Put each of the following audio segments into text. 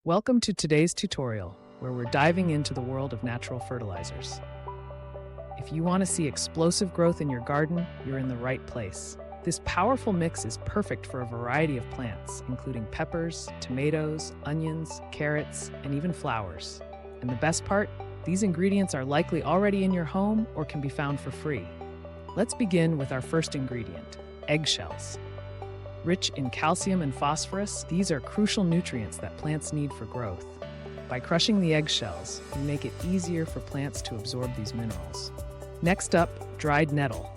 Welcome to today's tutorial, where we're diving into the world of natural fertilizers. If you want to see explosive growth in your garden, you're in the right place. This powerful mix is perfect for a variety of plants, including peppers, tomatoes, onions, carrots, and even flowers. And the best part? These ingredients are likely already in your home or can be found for free. Let's begin with our first ingredient, eggshells. Rich in calcium and phosphorus, these are crucial nutrients that plants need for growth. By crushing the eggshells, we make it easier for plants to absorb these minerals. Next up, dried nettle.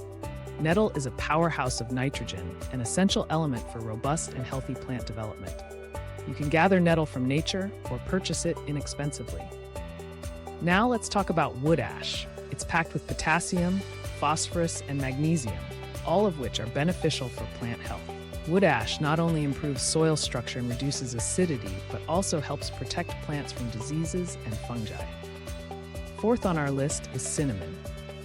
Nettle is a powerhouse of nitrogen, an essential element for robust and healthy plant development. You can gather nettle from nature or purchase it inexpensively. Now let's talk about wood ash. It's packed with potassium, phosphorus, and magnesium, all of which are beneficial for plant health. Wood ash not only improves soil structure and reduces acidity, but also helps protect plants from diseases and fungi. Fourth on our list is cinnamon.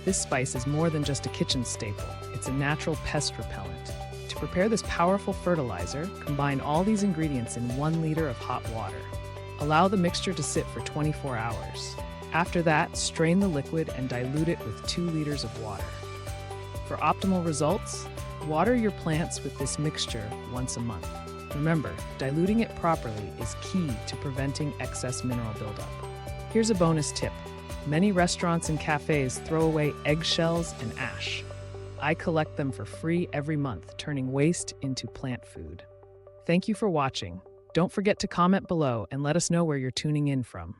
This spice is more than just a kitchen staple. It's a natural pest repellent. To prepare this powerful fertilizer, combine all these ingredients in 1 liter of hot water. Allow the mixture to sit for 24 hours. After that, strain the liquid and dilute it with 2 liters of water. For optimal results, water your plants with this mixture once a month. Remember, diluting it properly is key to preventing excess mineral buildup. Here's a bonus tip. Many restaurants and cafes throw away eggshells and ash. I collect them for free every month, turning waste into plant food. Thank you for watching. Don't forget to comment below and let us know where you're tuning in from.